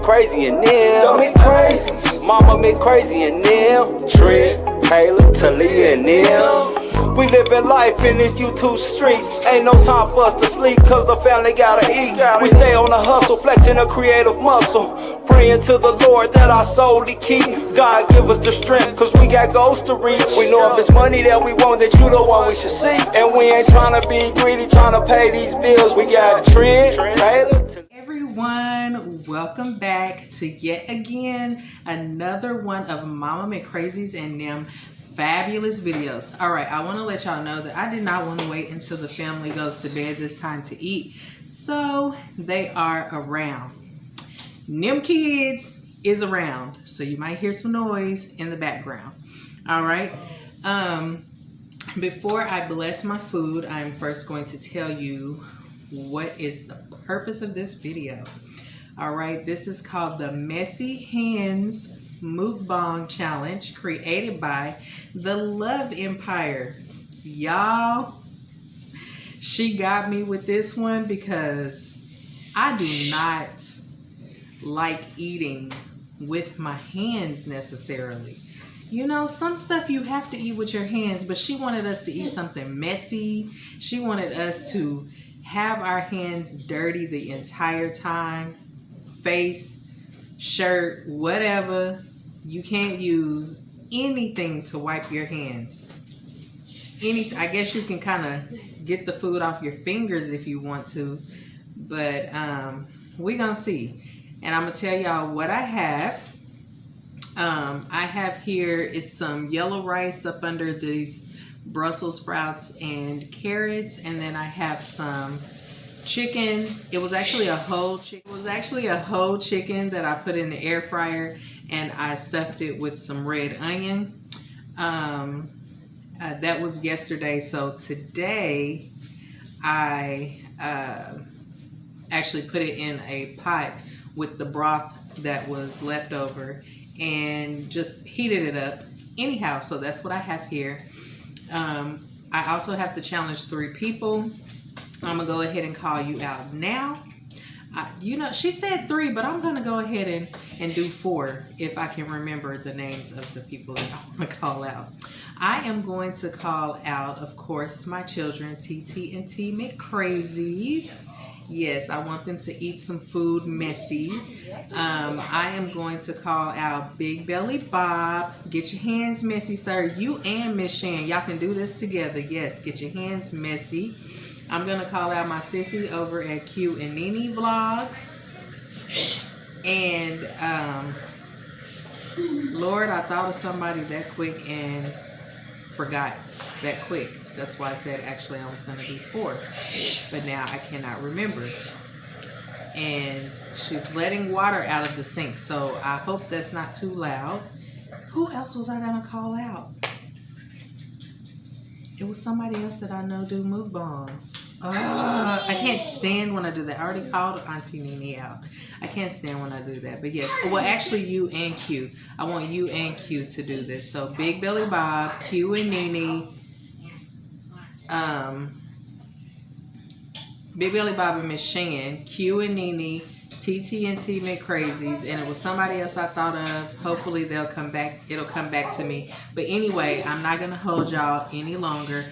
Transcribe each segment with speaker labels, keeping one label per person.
Speaker 1: McCrazies and them. The McCrazies. Mama McCrazies and them. Trent, Taylor, Talia and them. We living life in these YouTube streets. Ain't no time for us to sleep, cause the family gotta eat. We stay on the hustle, flexing a creative muscle. Praying to the Lord that our soul to keep. God give us the strength, cause we got goals to reach. We know if it's money that we want, that you the one we should see. And we ain't trying to be greedy, trying to pay these bills. We got Trent, Taylor.
Speaker 2: Everyone, welcome back to yet again another one of Mama McCrazies and them fabulous videos. All right, I want to let y'all know that I did not want to wait until the family goes to bed this time to eat, so they are around. Them kids is around, so you might hear some noise in the background. All right, before I bless my food, I'm first going to tell you what is the purpose of this video. All right, this is called the Messy Hands Mukbang Challenge, created by the Love Empire. Y'all, she got me with this one because I do not like eating with my hands necessarily. You know, some stuff you have to eat with your hands, but she wanted us to eat something messy. She wanted us to have our hands dirty the entire time. Face, shirt, whatever. You can't use anything to wipe your hands. I guess you can kind of get the food off your fingers if you want to, but we're gonna see. And I'm gonna tell y'all what I have. I have here, it's some yellow rice up under these Brussels sprouts and carrots, and then I have some chicken. It was actually a whole chicken. That I put in the air fryer, and I stuffed it with some red onion. That was yesterday. So today I actually put it in a pot with the broth that was left over and just heated it up. Anyhow, so that's what I have here. I also have to challenge 3 people. I'm gonna go ahead and call you out now. You know, she said 3, but I'm gonna go ahead and do 4 if I can remember the names of the people that I want to call out. I am going to call out, of course, my children, TT and T McCrazies. Yes, I want them to eat some food messy. I am going to call out Big Belly Bob. Get your hands messy, sir. You and Miss Shan, y'all can do this together. Yes, get your hands messy. I'm going to call out my sissy over at Q and Nene Vlogs. And, Lord, I thought of somebody that quick and forgot that quick. That's why I said actually I was going to do 4. But now I cannot remember. And she's letting water out of the sink. So I hope that's not too loud. Who else was I going to call out? It was somebody else that I know do mukbangs. I can't stand when I do that. I already called Auntie Nene out. I can't stand when I do that. But yes, well, actually you and Q. I want you and Q to do this. So Big Belly Bob, Q and Nene, Big Belly Bob and Miss Shan, Q and Nene, TT and T McCrazies, and it was somebody else I thought of. Hopefully they'll come back. It'll come back to me. But anyway, I'm not gonna hold y'all any longer.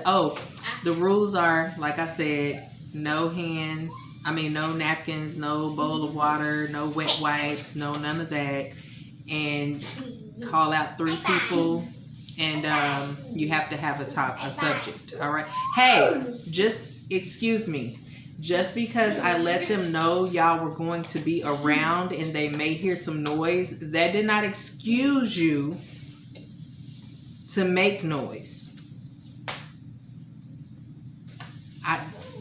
Speaker 2: Oh, the rules are, like I said, no napkins, no bowl of water, no wet wipes, no none of that. And call out 3 people, and you have to have a subject. All right. Hey, just excuse me. Just because I let them know y'all were going to be around and they may hear some noise, that did not excuse you to make noise.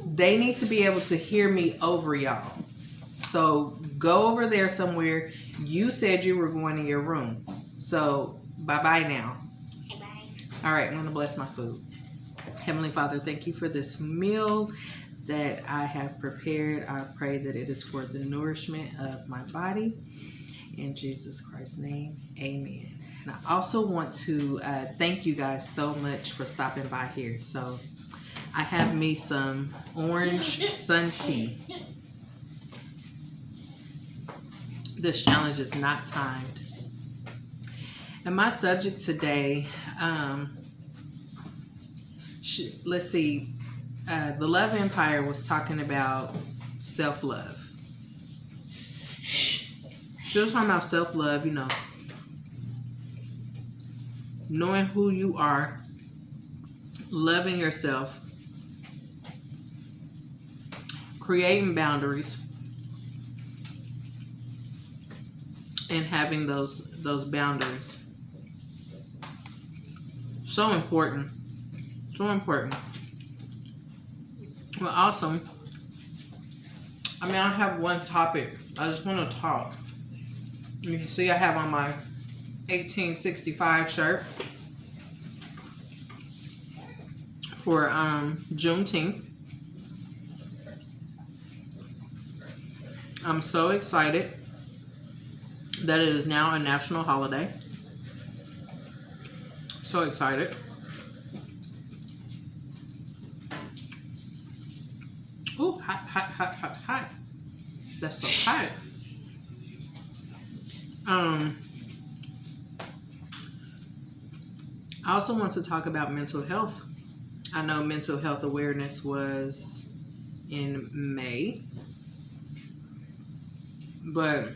Speaker 2: They need to be able to hear me over y'all. So go over there somewhere. You said you were going to your room. So bye-bye now.
Speaker 3: Bye.
Speaker 2: All right, I'm going to bless my food. Heavenly Father, thank you for this meal that I have prepared. I pray that it is for the nourishment of my body. In Jesus Christ's name, amen. And I also want to thank you guys so much for stopping by here. So I have me some orange sun tea. This challenge is not timed. And my subject today, let's see, the Love Empire was talking about self-love. She was talking about self-love, you know, knowing who you are, loving yourself, creating boundaries, and having those boundaries. So important. So important. Well, also, I mean, I have one topic. I just want to talk. You can see I have on my 1865 shirt for Juneteenth. I'm so excited that it is now a national holiday. So excited. Ooh, hot, hot, hot, hot, hot. That's so hot. I also want to talk about mental health. I know Mental Health Awareness was in May, but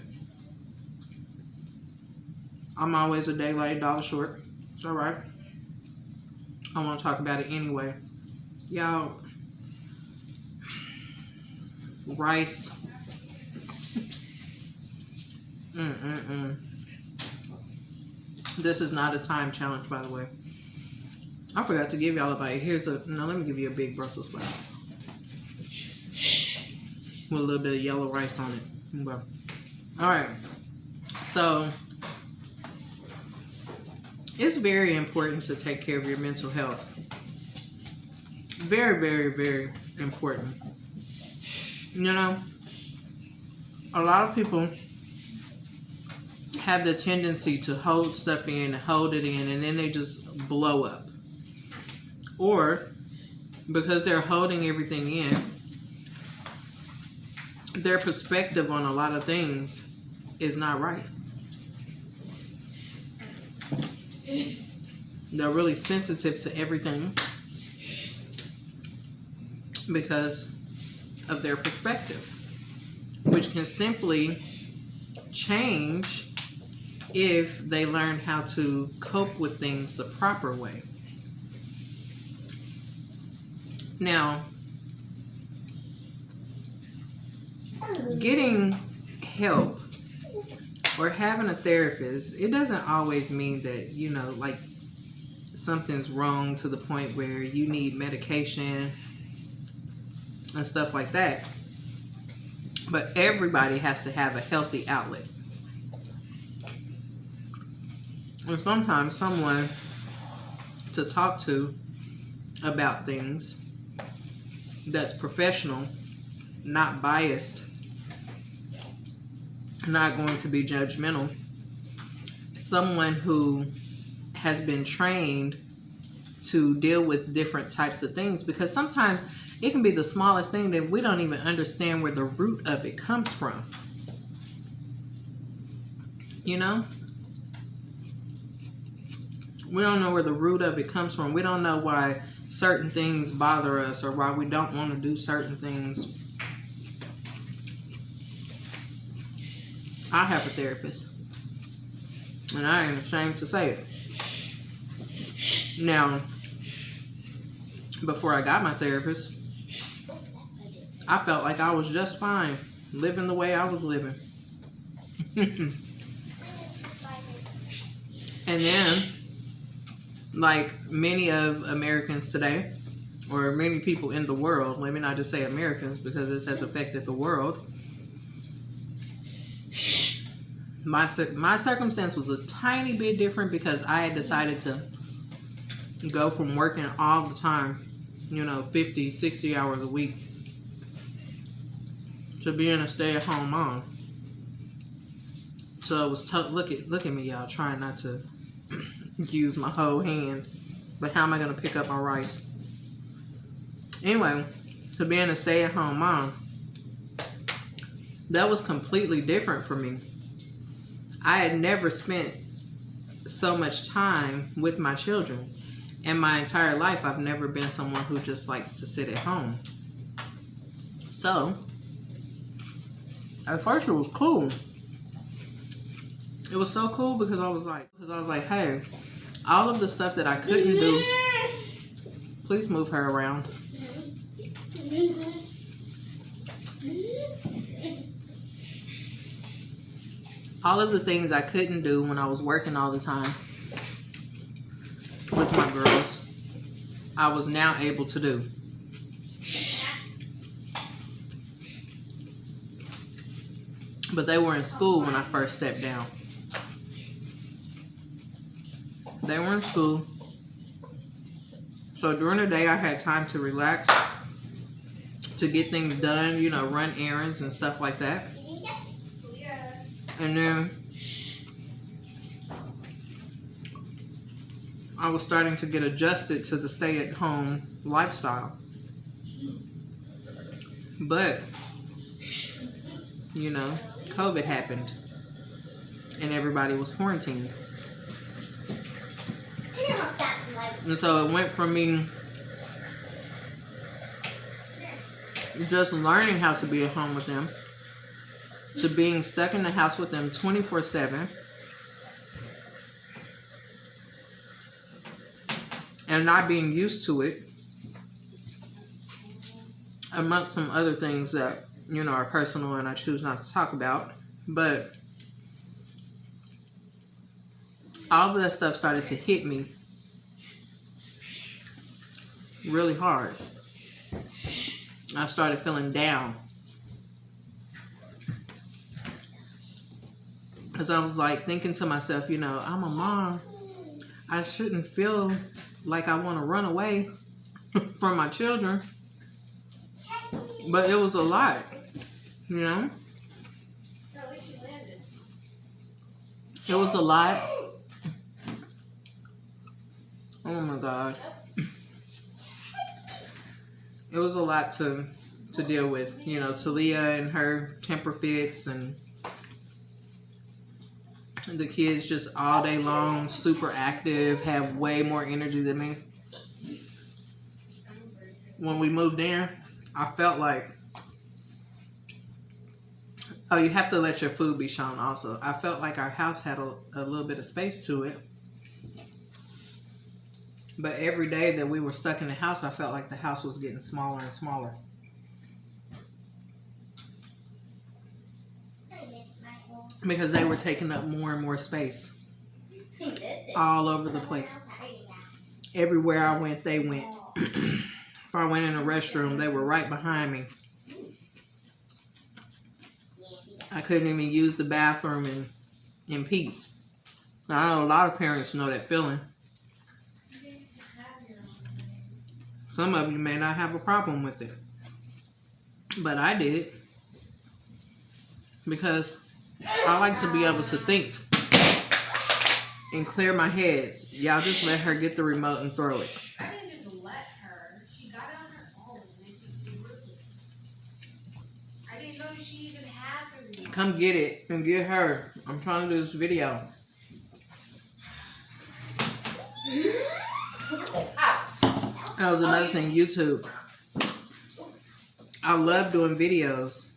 Speaker 2: I'm always a day late, dollar short. It's all right. I want to talk about it anyway. Y'all, rice. This is not a time challenge, by the way. I forgot to give y'all a bite. Let me give you a big Brussels sprout with a little bit of yellow rice on it. Okay. All right. So it's very important to take care of your mental health. Very, very, very important. You know, a lot of people have the tendency to hold stuff in, hold it in, and then they just blow up. Or because they're holding everything in, their perspective on a lot of things is not right. They're really sensitive to everything because of their perspective, which can simply change if they learn how to cope with things the proper way. Now, getting help or having a therapist, it doesn't always mean that, you know, like something's wrong to the point where you need medication and stuff like that. But everybody has to have a healthy outlet. And sometimes someone to talk to about things that's professional, not biased, not going to be judgmental. Someone who has been trained to deal with different types of things, because sometimes it can be the smallest thing that we don't even understand where the root of it comes from. You know? We don't know where the root of it comes from. We don't know why certain things bother us or why we don't want to do certain things. I have a therapist, and I ain't ashamed to say it. Now, before I got my therapist, I felt like I was just fine living the way I was living. And then, like many of Americans today, or many people in the world, let me not just say Americans because this has affected the world, my circumstance was a tiny bit different because I had decided to go from working all the time, 50, 60 hours a week, to being a stay-at-home mom. So it was look at me, y'all, trying not to use my whole hand. But how am I going to pick up my rice? Anyway, to being a stay-at-home mom, that was completely different for me. I had never spent so much time with my children. In my entire life, I've never been someone who just likes to sit at home. So, at first it was cool. It was so cool because I was like, hey, all of the stuff that I couldn't do. Please move her around. All of the things I couldn't do when I was working all the time with my girls, I was now able to do. But they were in school when I first stepped down. They were in school. So during the day, I had time to relax, to get things done, you know, run errands and stuff like that. And then I was starting to get adjusted to the stay-at-home lifestyle. But, you know, COVID happened and everybody was quarantined. And so it went from me just learning how to be at home with them to being stuck in the house with them 24/7 and not being used to it, amongst some other things that, you know, are personal and I choose not to talk about. But all of that stuff started to hit me really hard. I started feeling down because I was like thinking to myself, you know, I'm a mom. I shouldn't feel like I want to run away from my children. But it was a lot, you know? It was a lot. Oh my God. It was a lot to deal with, you know, Talia and her temper fits and the kids just all day long, super active, have way more energy than me. When we moved in, I felt like, oh, you have to let your food be shown also. I felt like our house had a little bit of space to it. But every day that we were stuck in the house, I felt like the house was getting smaller and smaller. Because they were taking up more and more space. All over the place. Everywhere I went, they went. If I went in a restroom, they were right behind me. I couldn't even use the bathroom in peace. Now, I know a lot of parents know that feeling. Some of you may not have a problem with it. But I did. Because I like to be able to think and clear my head. Y'all just let her get the remote and throw it.
Speaker 3: I didn't just let her. She got it on her own. And she threw it. I didn't know she even had the remote.
Speaker 2: Come get it and get her. I'm trying to do this video. That was another thing, YouTube. I love doing videos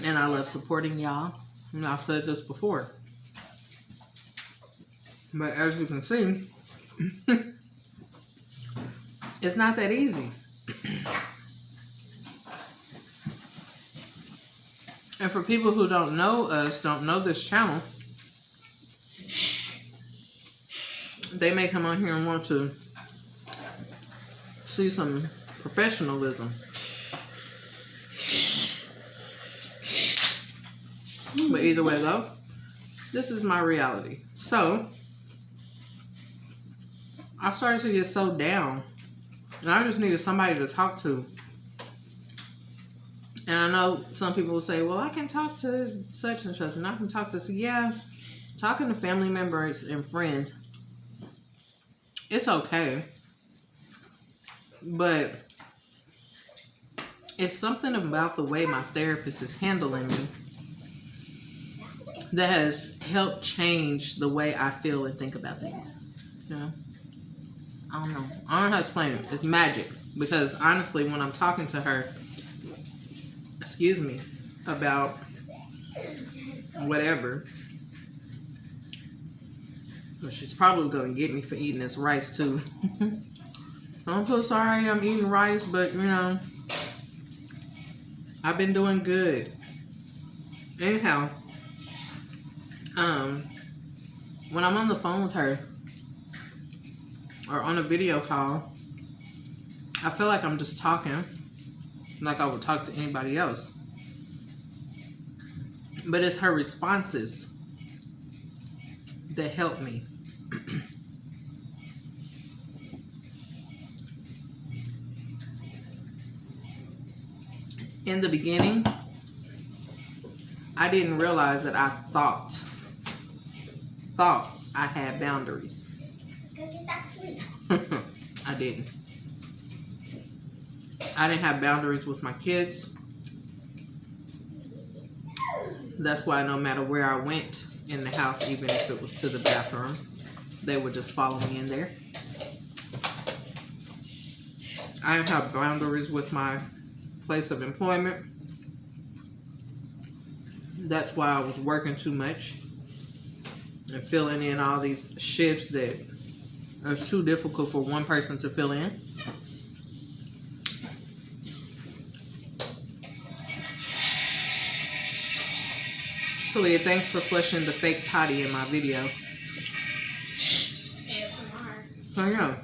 Speaker 2: and I love supporting y'all. And I've said this before. But as you can see, it's not that easy. And for people who don't know us, don't know this channel, they may come on here and want to see some professionalism. But either way though, this is my reality. So, I started to get so down. And I just needed somebody to talk to. And I know some people will say, well, I can talk to such and such. And I can talk to, yeah, talking to family members and friends, it's okay. But it's something about the way my therapist is handling me that has helped change the way I feel and think about things. You know, I don't know. I don't know how to explain it. It's magic. Because honestly, when I'm talking to her, excuse me, about whatever, well, she's probably going to get me for eating this rice too. I'm so sorry I'm eating rice, but you know, I've been doing good. Anyhow, when I'm on the phone with her or on a video call, I feel like I'm just talking like I would talk to anybody else. But it's her responses that help me. In the beginning, I didn't realize that I thought I had boundaries.
Speaker 3: Let's go get that sweet.
Speaker 2: I didn't. I didn't have boundaries with my kids. That's why no matter where I went in the house, even if it was to the bathroom, they would just follow me in there. I didn't have boundaries with my place of employment. That's why I was working too much and filling in all these shifts that are too difficult for one person to fill in. So Leah, thanks for flushing the fake potty in my video.
Speaker 3: ASMR.
Speaker 2: So yeah.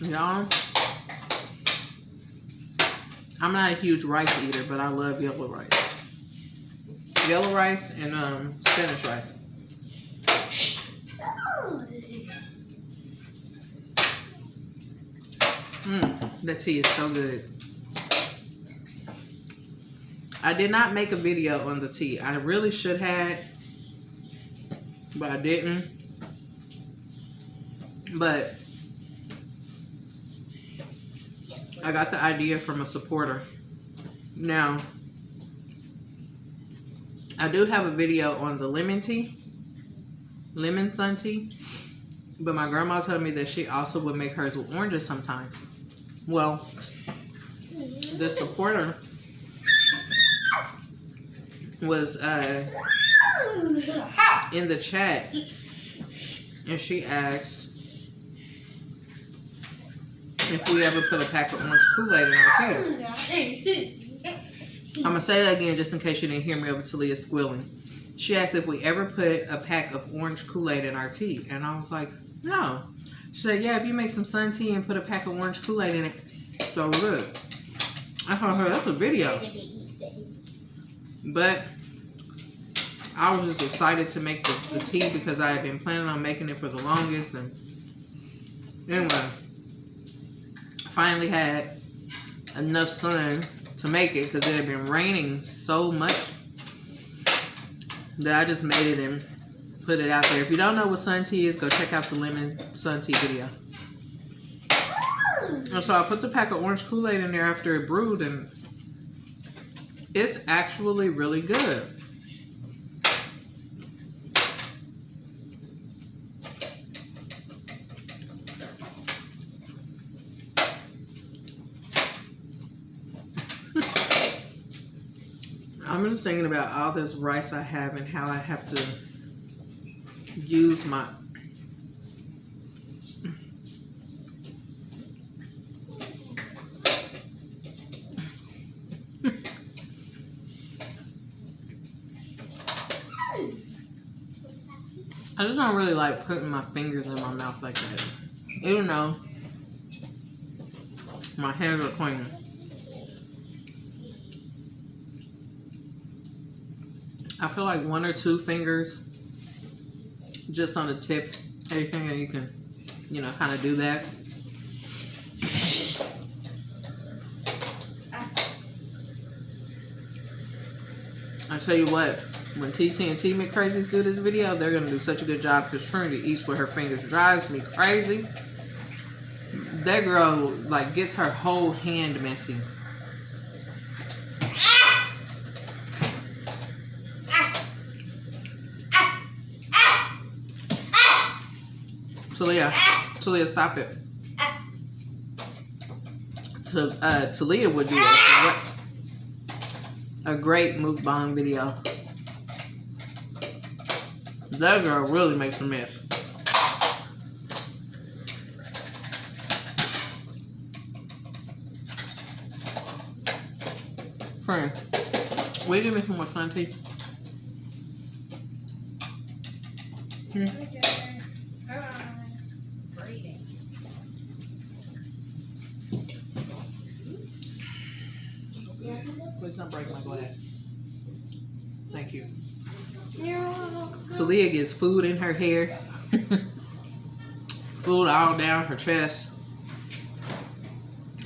Speaker 2: Y'all, I'm not a huge rice eater, but I love yellow rice. Yellow rice and Spanish rice. That tea is so good. I did not make a video on the tea. I really should have, but I didn't. But I got the idea from a supporter. Now, I do have a video on the lemon tea, lemon sun tea, but my grandma told me that she also would make hers with oranges sometimes. Well, the supporter was in the chat, and she asked if we ever put a pack of orange Kool-Aid in our tea. I'm gonna say that again just in case you didn't hear me over Talia squealing. She asked if we ever put a pack of orange Kool-Aid in our tea, and I was like, no. She said, yeah, if you make some sun tea and put a pack of orange Kool-Aid in it, so good. I told her that's a video. But I was just excited to make the tea because I had been planning on making it for the longest. And anyway, I finally had enough sun to make it because it had been raining so much that I just made it and put it out there. If you don't know what sun tea is, go check out the lemon sun tea video. And so I put the pack of orange Kool-Aid in there after it brewed, and it's actually really good. I'm just thinking about all this rice I have and how I have to use my... I just don't really like putting my fingers in my mouth like that. Even though my hands are clean. I feel like one or two fingers just on the tip, anything that you can, you know, kind of do that. I tell you what, when TT and T McCrazies do this video, they're going to do such a good job because Trinity eats with her fingers drives me crazy. That girl, like, gets her whole hand messy. Talia, stop it. Talia would do a great mukbang video. That girl really makes a mess. Friend, will you give me some more sun tea? Please don't break my glass. Thank you. Talia gets food in her hair. Food all down her chest.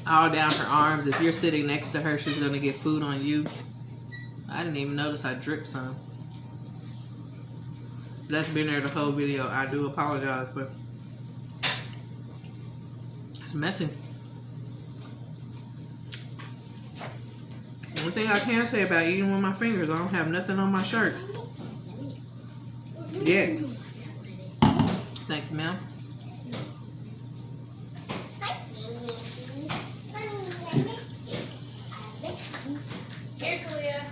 Speaker 2: All down her arms. If you're sitting next to her, she's going to get food on you. I didn't even notice I dripped some. That's been there the whole video. I do apologize, but it's messy. One thing I can say about eating with my fingers, I don't have nothing on my shirt. Yeah. Thank you, ma'am.
Speaker 3: Here, Talia.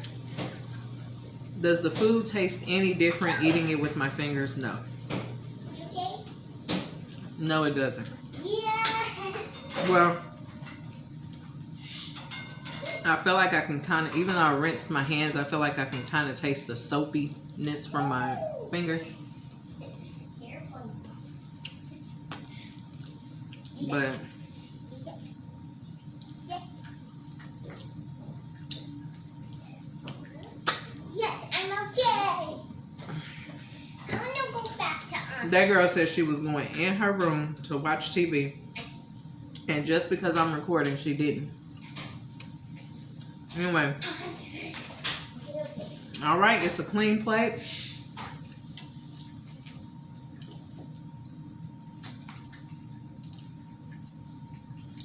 Speaker 2: Does the food taste any different eating it with my fingers? No. No, it doesn't. Well, I feel like I can kind of, even though I rinsed my hands, I feel like I can kind of taste the soapiness from my fingers. But that girl said she was going in her room to watch TV, and just because I'm recording, she didn't. Anyway, all right, it's a clean plate.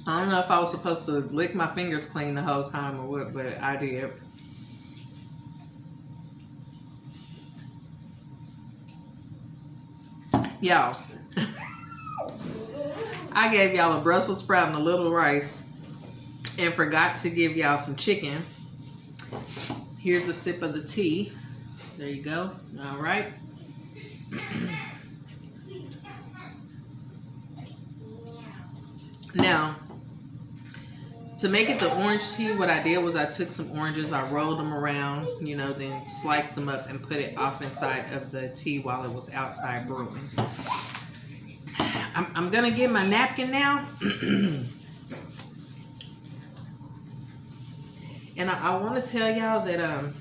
Speaker 2: I don't know if I was supposed to lick my fingers clean the whole time or what, but I did. Y'all, I gave y'all a Brussels sprout and a little rice and forgot to give y'all some chicken. Here's a sip of the tea. There you go. All right. Now, to make it the orange tea, what I did was I took some oranges, I rolled them around, you know, then sliced them up and put it off inside of the tea while it was outside brewing. I'm going to get my napkin now. And I want to tell y'all that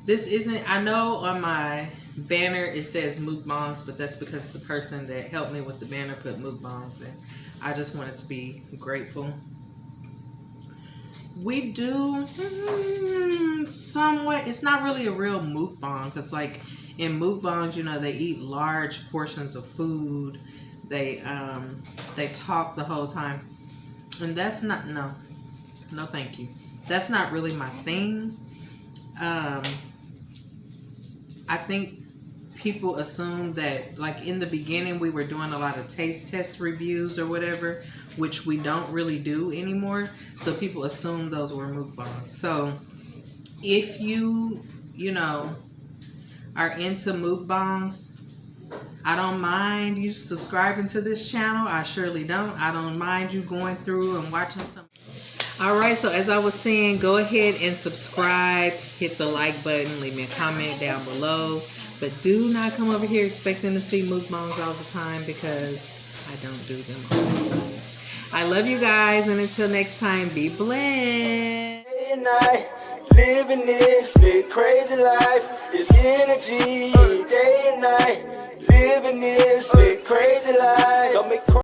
Speaker 2: this isn't, I know on my banner it says mukbangs, but that's because the person that helped me with the banner put mukbangs, and I just wanted to be grateful. We do somewhat, it's not really a real mukbang, because like in mukbangs, you know, they eat large portions of food, they talk the whole time, and that's not, no thank you, that's not really my thing. I think people assume that, like in the beginning, we were doing a lot of taste test reviews or whatever, which we don't really do anymore. So people assume those were mukbangs. So if you know, are into mukbangs, I don't mind you subscribing to this channel. I surely don't. I don't mind you going through and watching some. All right, so as I was saying, go ahead and subscribe, hit the like button, leave me a comment down below. But do not come over here expecting to see mukbangs all the time, because I don't do them all the time. I love you guys, and until next time, be blessed.
Speaker 1: Day and night, living this big crazy life. It's energy, day and night, living this big crazy life. Don't make